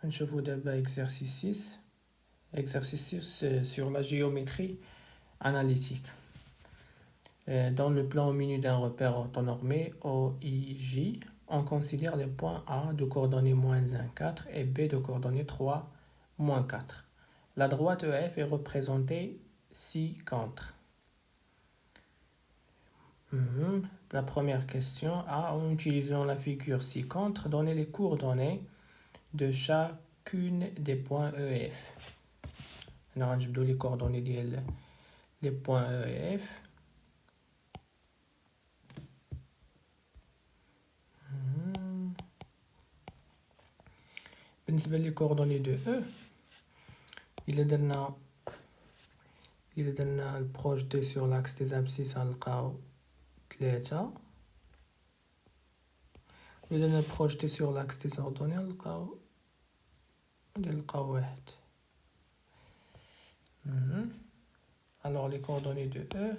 نشوفوا دابا exercice 6. Exercice 6 sur la géométrie analytique. Dans le plan au milieu d'un repère orthonormé OIJ, on considère les points A de coordonnées -1, 4 et B de coordonnées 3, -4. La droite EF est représentée ci-contre. La première question A, en utilisant la figure ci-contre, donnez les coordonnées de chacune des points EF. نجبدوا les coordonnées ديال les points EF. بالنسبة لي coordonnées de E, إلا درنا البروجيتي sur l'axe des abscisses غنلقاو 3. إلا درنا البروجيتي sur l'axe des ordonnées غنلقاو 1. Alors les coordonnées de E,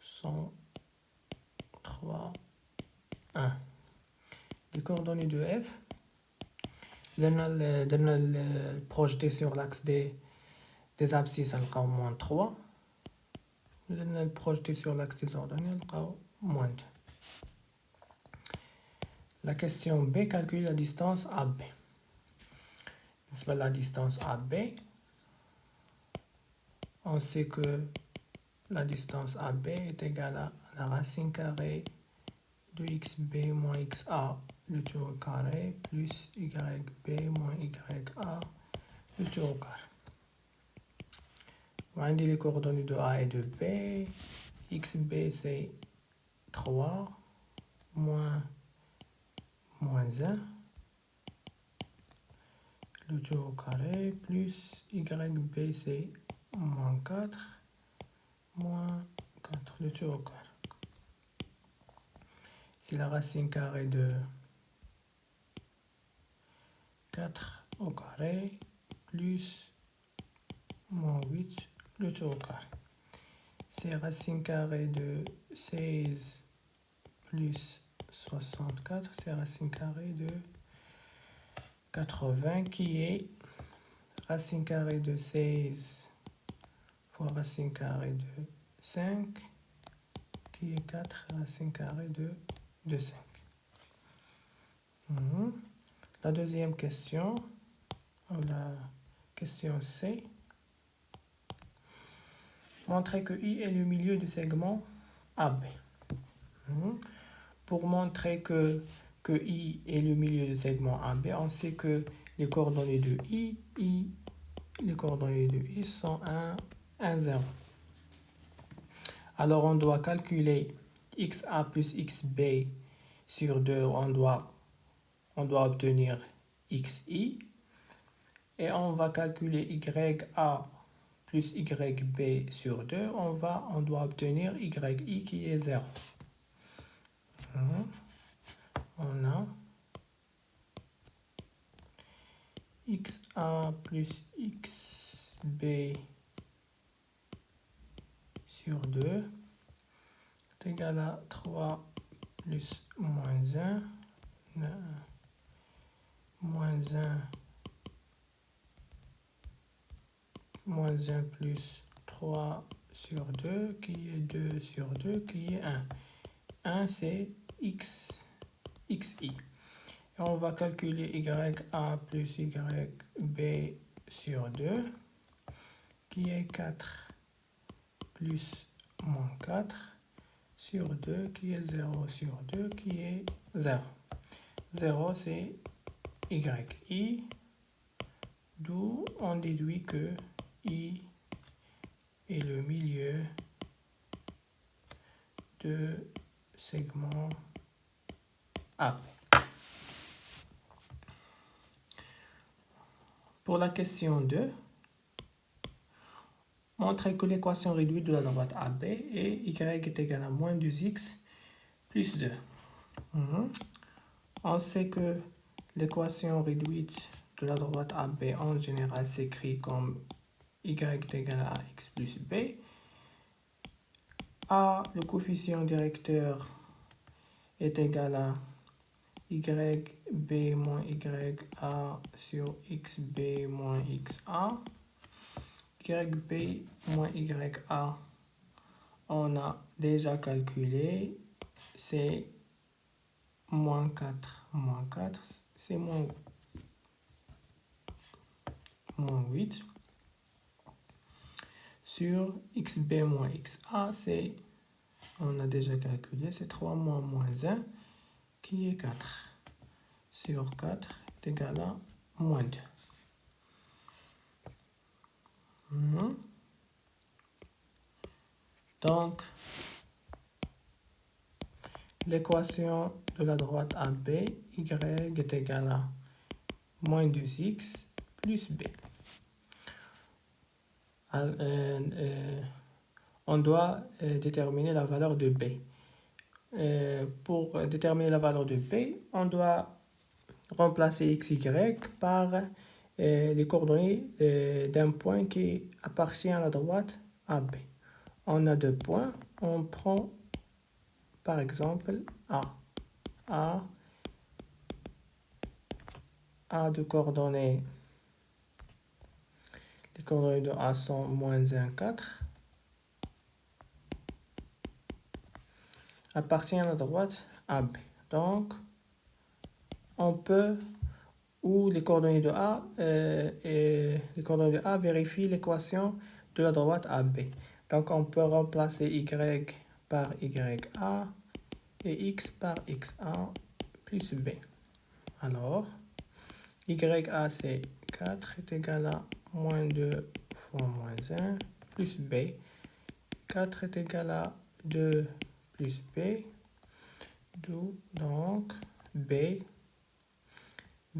sont 3, 1. Les coordonnées de F, درنا le projeté sur l'axe des abscisses غنلقاو -3. درنا le projeté sur l'axe des ordonnées غنلقاو -2. La question B, calcule la distance AB. بالنسبة la distance AB, on sait que la distance AB est égale à la racine carrée de xb moins xa le tout au carré plus yb moins ya le tout au carré. On dit les coordonnées de A et de B. xb c'est 3 moins 1 le tout au carré plus yb c'est -4 moins 4 le tout au carré. C'est la racine carrée de 4 au carré plus -8 le tout au carré. C'est racine carrée de 16 plus 64, c'est racine carrée de 80 qui est racine carrée de 16 fois racine carrée de 5 qui est 4 racine carrée de 5. La deuxième question, la question C. Montrer que I est le milieu du segment AB. Pour montrer que I est le milieu du segment AB, on sait que les coordonnées de I sont 1, 1, 0. Alors on doit calculer XA plus XB sur 2, on doit obtenir XI. Et on va calculer YA plus YB sur 2, on doit obtenir YI qui est 0. On a XA plus XB sur 2 est égal à 3 plus -1, -1 plus 3 sur 2 qui est 2 sur 2 qui est 1. 1 c'est XI. Et on va calculer YA plus YB sur 2 qui est 4 plus -4 sur 2 qui est 0 sur 2 qui est 0. 0 c'est YI, d'où on déduit que I est le milieu de segment AB. Pour la question 2, montrer que l'équation réduite de la droite AB est y est égal à -2x plus 2. On sait que l'équation réduite de la droite AB en général s'écrit comme y est égal à x plus b. A, le coefficient directeur, est égal à YB moins YA sur XB moins XA. YB moins YA, on a déjà calculé, c'est moins 4. Moins 4, c'est moins 8. Sur XB moins XA, c'est, on a déjà calculé, c'est 3 moins 1, qui est 4. Sur 4 est égal à moins 2. Donc, l'équation de la droite AB, Y est égal à moins 2x plus B. On doit déterminer la valeur de B. Pour déterminer la valeur de B, on doit remplacer xy par les coordonnées d'un point qui appartient à la droite AB. On a 2 points, on prend par exemple A de coordonnées. Les coordonnées de A sont moins 1, 4. Appartient à la droite AB. Donc, on peut, ou les coordonnées de A, vérifient l'équation de la droite AB. Donc, on peut remplacer Y par YA et X par XA plus B. Alors, YA c'est 4 est égal à moins 2 fois moins 1 plus B. 4 est égal à 2 plus B. D'où donc B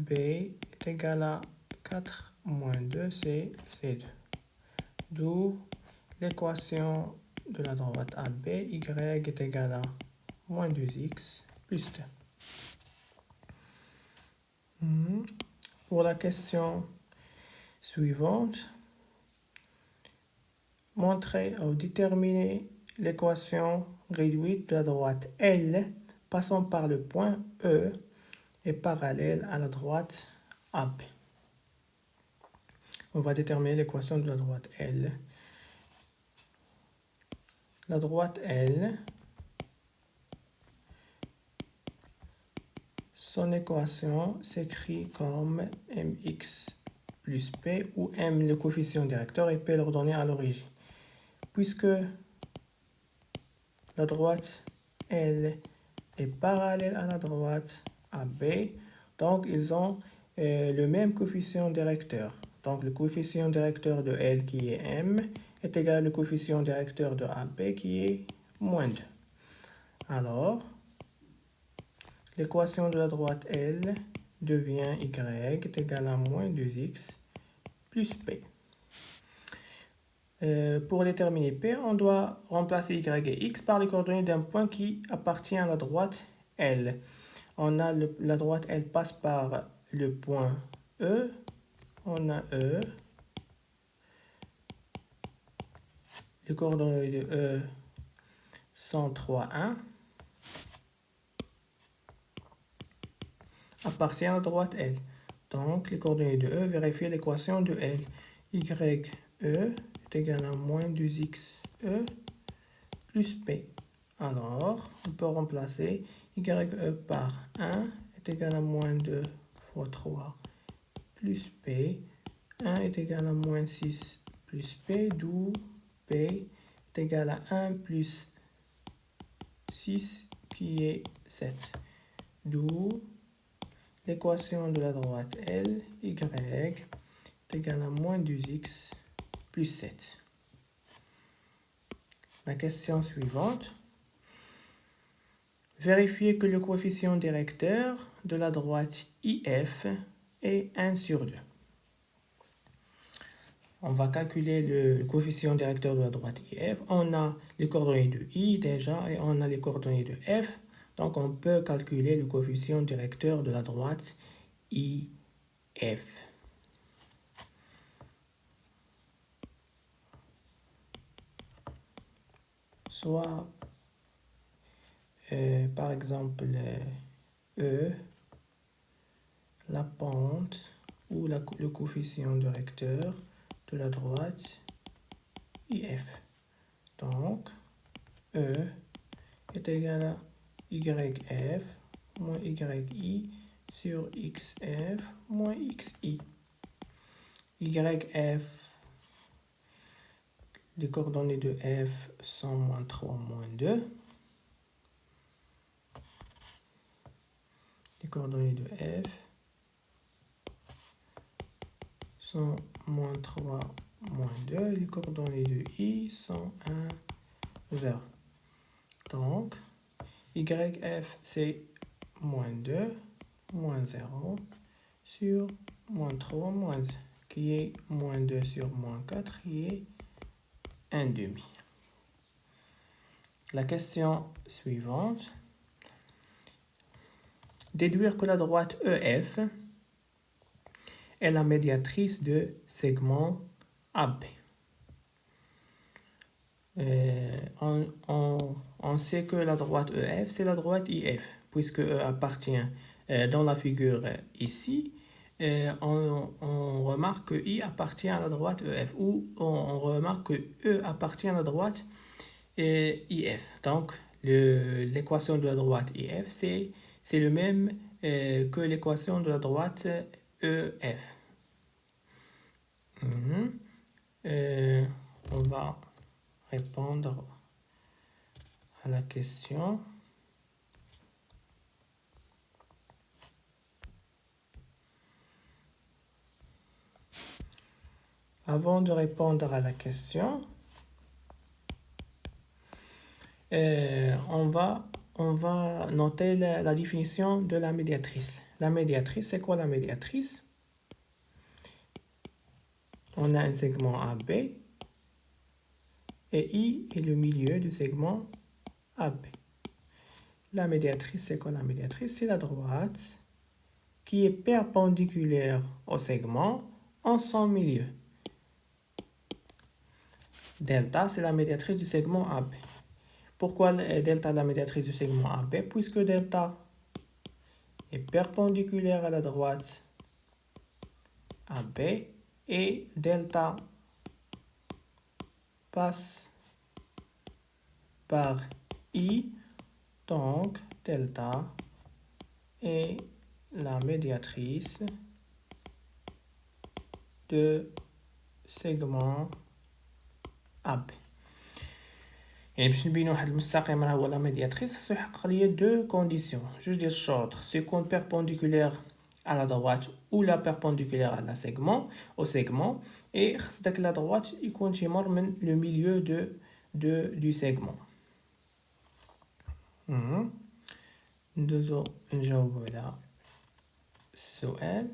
est égal à 4 moins 2, c'est 2. D'où l'équation de la droite AB, Y est égal à moins 2x plus 2. Pour la question suivante, montrer ou déterminer l'équation réduite de la droite L passant par le point E est parallèle à la droite AB. On va déterminer l'équation de la droite L. La droite L, son équation s'écrit comme mx plus p, où m le coefficient directeur et p l'ordonnée à l'origine. Puisque la droite L est parallèle à la droite AB, donc ils ont le même coefficient directeur. Donc le coefficient directeur de L qui est m est égal au coefficient directeur de AB qui est moins 2. Alors, l'équation de la droite L devient Y est égal à moins 2x plus P. Pour déterminer P, on doit remplacer Y et X par les coordonnées d'un point qui appartient à la droite L. On a la droite L passe par le point E. On a E. Les coordonnées de E sont 3, 1. Appartient à la droite L. Donc, les coordonnées de E, vérifier l'équation de L. YE est égal à moins 2XE plus P. Alors, on peut remplacer YE par 1 est égal à moins 2 fois 3 plus P. 1 est égal à moins 6 plus P, d'où P est égal à 1 plus 6 qui est 7. D'où l'équation de la droite L, Y, est égal à moins 2x plus 7. La question suivante. Vérifiez que le coefficient directeur de la droite IF est 1 sur 2. On va calculer le coefficient directeur de la droite IF. On a les coordonnées de I déjà et on a les coordonnées de F. Donc on peut calculer le coefficient directeur de la droite IF. soit par exemple E, la pente ou le coefficient directeur de la droite IF. Donc, E est égal à YF moins YI sur XF moins XI. YF, les coordonnées de F sont moins 3, moins 2. Les coordonnées de F sont moins 3, moins 2. Les coordonnées de I sont 1, 0. Donc, YF, c'est moins 2, moins 0 sur moins 3, moins 1, qui est moins 2 sur moins 4, qui est 1 demi. La question suivante. Déduire que la droite EF est la médiatrice de segment AB. On sait que la droite EF, c'est la droite IF, puisque E appartient dans la figure ici. On remarque que I appartient à la droite EF, ou on remarque que E appartient à la droite IF. Donc, l'équation de la droite IF, c'est le même que l'équation de la droite EF. On va répondre à la question. Avant de répondre à la question, on va noter la définition de la médiatrice. La médiatrice, c'est quoi la médiatrice? On a un segment AB et I est le milieu du segment AB. La médiatrice, c'est quoi la médiatrice? C'est la droite qui est perpendiculaire au segment en son milieu. Delta, c'est la médiatrice du segment AB. Pourquoi delta est la médiatrice du segment AB? Puisque delta est perpendiculaire à la droite AB et delta passe par I, donc delta est la médiatrice de segment AB. يعني باش نبينو واحد المستقيم راه هو لا ميدياتريس خصو يحقق ليا دو كونديسيون جوج ديال الشروط خصو يكون perpendiculaire à la droite ou la perpendiculaire à la segment au segment et خص داك la droite يكون تيمر من le milieu du segment. ندوزو نجاوبو على السؤال.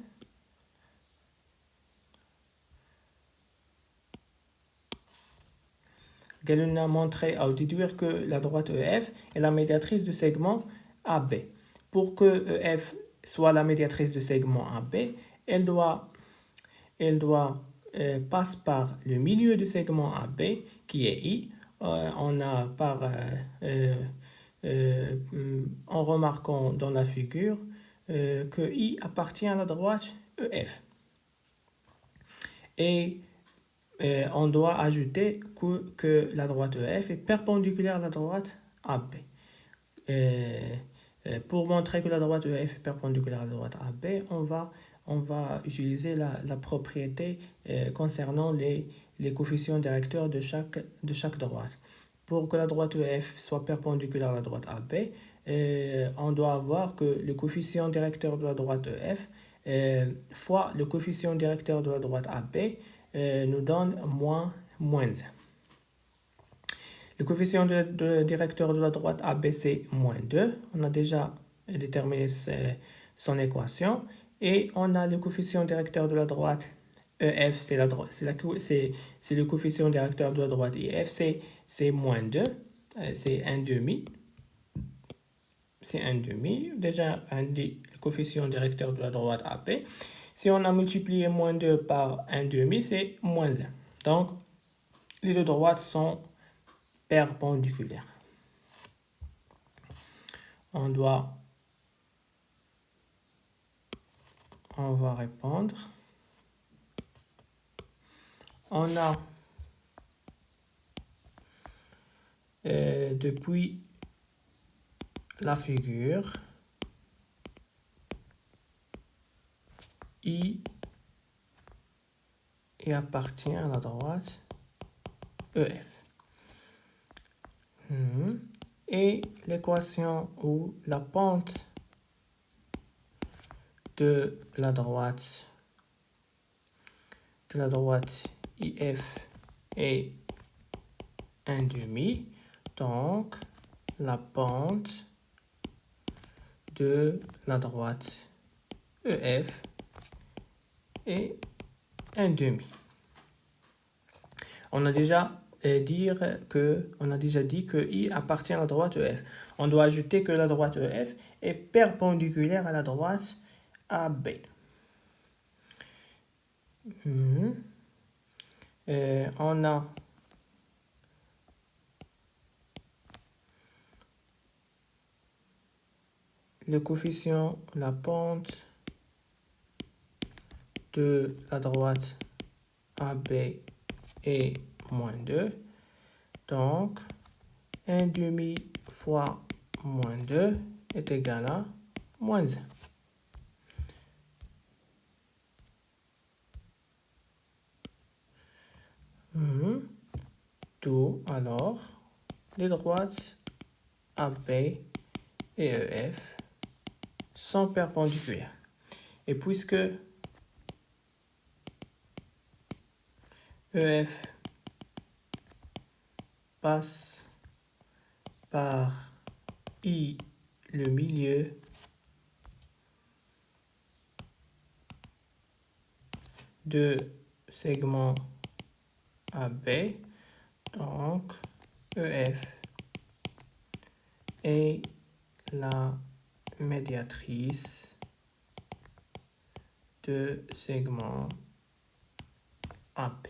قالوا لنا montrer ou déduire que la droite EF est la médiatrice du segment AB. Pour que EF soit la médiatrice du segment AB, elle doit passer par le milieu du segment AB, qui est I. En remarquant dans la figure que I appartient à la droite EF. Et on doit ajouter que la droite EF est perpendiculaire à la droite AB. Pour montrer que la droite EF est perpendiculaire à la droite AB, on va utiliser la propriété concernant les coefficients directeurs de chaque droite. Pour que la droite EF soit perpendiculaire à la droite AB, on doit avoir que le coefficient directeur de la droite EF fois le coefficient directeur de la droite AB nous donne moins 1. Le coefficient directeur de la droite AB, c'est moins 2. On a déjà déterminé son équation. Et on a le coefficient directeur de la droite EF, c'est le coefficient directeur de la droite IF, c'est moins 2. C'est 1 demi. C'est 1 demi. Déjà, on dit le coefficient directeur de la droite AB. Si on a multiplié moins 2 par 1 demi, c'est moins 1. Donc, les deux droites sont perpendiculaire. On va répondre. On a depuis la figure I et appartient à la droite EF. Et l'équation ou la pente de la droite IF est 1,5. Donc, la pente de la droite EF est 1,5. On a déjà dit que I appartient à la droite EF. On doit ajouter que la droite EF est perpendiculaire à la droite AB. On a le coefficient, la pente de la droite AB est moins 2. Donc, 1,5 fois moins 2 est égal à moins 1. D'où alors les droites AB et EF sont perpendiculaires. Et puisque EF passe par I, le milieu, de segment AB, donc EF est la médiatrice de segment AB.